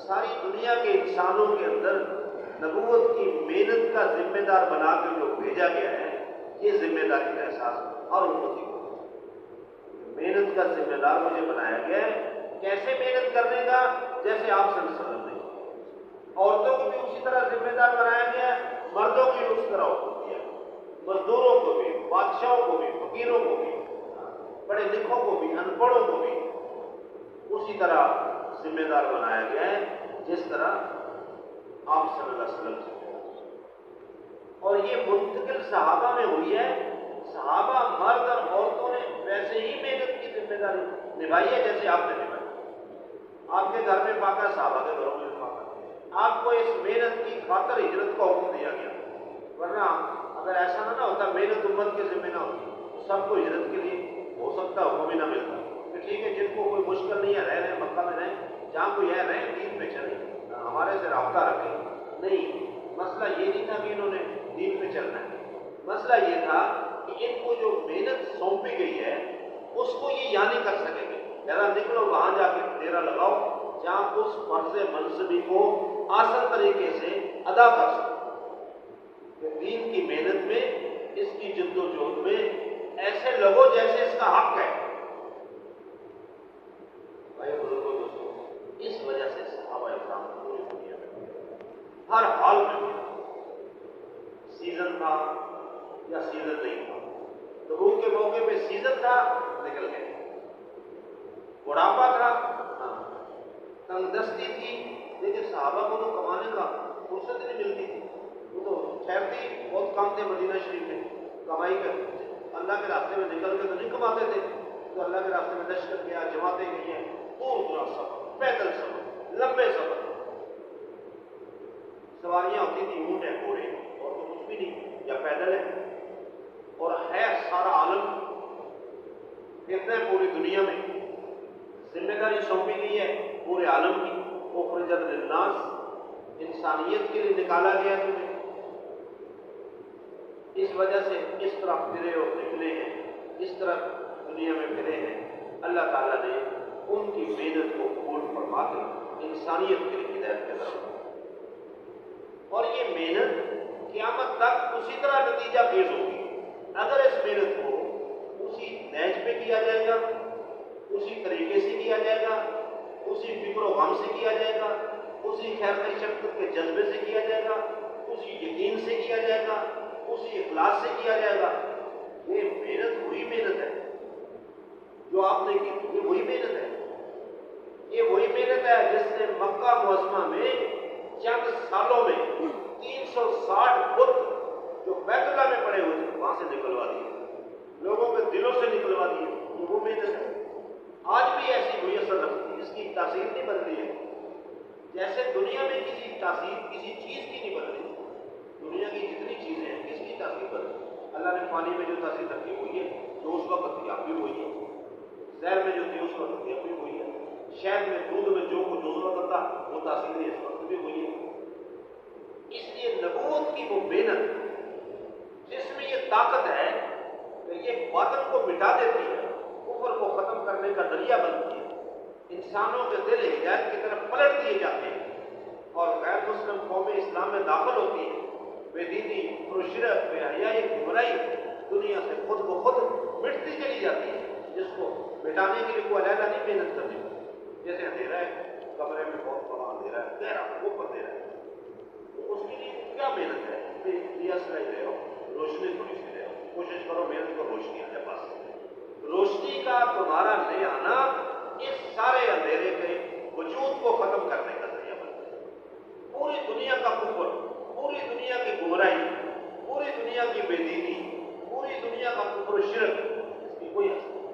ساری دنیا کے انسانوں کے اندر نبوت کی محنت کا ذمہ دار بنا کے جو بھیجا گیا ہے، یہ ذمہ داری کا احساس ہر امتی کو، محنت کا ذمہ دار مجھے بنایا گیا ہے۔ کیسے محنت کرنے کا؟ جیسے آپ صلی اللہ علیہ وسلم نے، عورتوں کو بھی اسی طرح ذمہ دار بنایا گیا ہے، مردوں کو بھی اس طرح حکم دیا، مزدوروں کو بھی، بادشاہوں کو بھی، فقیروں کو بھی، پڑھے لکھوں کو بھی، ان پڑھوں کو بھی اسی طرح ذمہ دار بنایا گیا ہے جس طرح آپ صلی اللہ علیہ وسلم سے، اور یہ منتقل صحابہ میں ہوئی ہے۔ صحابہ مرد اور عورتوں نے ویسے ہی محنت کی ذمہ داری نبھائی ہے جیسے آپ نے نبھائی۔ آپ کے گھر میں پاکا، صحابہ کے گھروں میں پاکا، آپ کو اس محنت کی خاطر ہجرت کا حکم دیا گیا، ورنہ اگر ایسا نہ ہوتا، محنت امت کے ذمہ نہ ہوتی، تو سب کو ہجرت کے لیے ہو سکتا حکم ہی نہ ملتا کہ ٹھیک ہے، جن کو کوئی مشکل نہیں ہے رہ رہے مکہ میں رہیں، جہاں کوئی ہے رہیں، دین پہ چلیں، ہمارے سے رابطہ رکھیں۔ نہیں، مسئلہ یہ نہیں تھا کہ انہوں نے دین پہ چلنا ہے، مسئلہ یہ تھا کہ ان کو جو محنت سونپی گئی ہے اس کو یہ یہاں نہیں کر سکیں گے، ذرا نکلو وہاں جا کے ڈیرا لگاؤ جہاں اس فرض منصبی کو آسان طریقے سے ادا کر سکو، کہ دین کی محنت میں، اس کی جد و جہد میں ایسے لگو جیسے اس کا حق ہے۔ بھائی بزرگوں، دوستوں، اس وجہ سے صحابہ اکرام پوری دنیا میں ہر حال میں سیزن تھا یا سیزن نہیں تھا، تبوک کے موقع پہ سیزن تھا، نکل گئے، بڑھاپا تھا، تنگ دستی تھی، لیکن صحابہ کو تو کمانے کا فرصت نہیں ملتی تھی، وہ تو ٹھہرتی بہت کم تھے مدینہ شریف میں، کمائی کرتے، اللہ کے راستے میں نکل کے تو نہیں کماتے تھے، تو اللہ کے راستے میں لشکر گیا، جماعتیں گئی ہیں، دور دور سفر، پیدل سفر، لمبے سفر، سواریاں ہوتی تھی، اونٹ ہے، گھوڑے، اور تو کچھ بھی نہیں، یا پیدل ہے، اور ہے سارا عالم، پھرنا ہے پوری دنیا میں، ذمہ داری سونپی گئی ہے پورے عالم کی، اخرجت للناس، انسانیت کے لیے نکالا گیا تمہیں، اس وجہ سے اس طرح پھرے اور نکلے ہیں، اس طرح دنیا میں پھرے ہیں۔ اللہ تعالیٰ نے ان کی محنت کو قبول فرما کے انسانیت کے لیے ہدایت کے طرف، اور یہ محنت قیامت تک اسی طرح نتیجہ خیز ہوگی اگر اس محنت کو اسی نہج پہ کیا جائے گا، اسی طریقے سے کیا جائے گا، اسی فکر و غم سے کیا جائے گا، اسی خیر خیر شفقت کے جذبے سے کیا جائے گا، اسی یقین سے کیا جائے گا، اسی اخلاص سے کیا جائے گا۔ یہ محنت وہی محنت ہے جو آپ نے کی، یہ وہی محنت ہے، یہ وہی محنت ہے جس نے مکہ معظمہ میں چند سالوں میں 360 بت جو بیت اللہ میں پڑے ہوئے تھے وہاں سے نکلوا دیے، لوگوں کے دلوں سے نکلوا دیے، یہ وہ محنت ہے۔ آج بھی ایسی میسر رکھتی، اس کی تاثیر نہیں بدلی ہے، جیسے دنیا میں کسی تاثیر کسی چیز کی نہیں بدلی، دنیا کی جتنی چیزیں ہیں کس کی تاثیر بدلی؟ اللہ نے پانی میں جو تاثیر رکھی ہوئی ہے جو اس وقت تھی اب بھی وہی ہے، زہر میں جو تھی اس وقت تھی اب بھی وہی ہے، شہد میں دودھ میں جو کچھ اس وقت تھا وہ تاثیر ہے اس وقت بھی وہی ہے۔ اس لیے نبوت کی وہ محنت جس میں یہ طاقت ہے کہ یہ باطل کو مٹا دیتی ہے، کفر کو ختم کرنے کا ذریعہ بنتی ہے، انسانوں کے دل ہدایت کی طرف پلٹ دیے جاتے ہیں اور غیر مسلم قومیں اسلام میں داخل ہوتی ہیں، بے دینی، پرشرت، بے حیائی، گمراہی دنیا سے خود بخود مٹتی چلی جاتی ہے، جس کو مٹانے کے لیے کوئی علیحدہ نہیں محنت کرنی پڑتی، جیسے اندھیرا ہے، کمرے میں بہت بڑا اندھیرا ہے، گہرا اوپر اندھیرا ہے، تو اس کے لیے کیا محنت ہے؟ دیا سلائی رہے ہو، روشنی تھوڑی سی رہے ہو، کوشش کرو محنت کو روشنی آ جائے پاس، روشنی کا تمہارا لے آنا اس سارے اندھیرے کے وجود کو ختم کرنے کا ذریعہ بنتا ہے۔ پوری دنیا کا کفر، پوری دنیا کی گمراہی، پوری دنیا کی بے دینی، پوری دنیا کا کفر و شرک، اس کی کوئی اثر نہیں،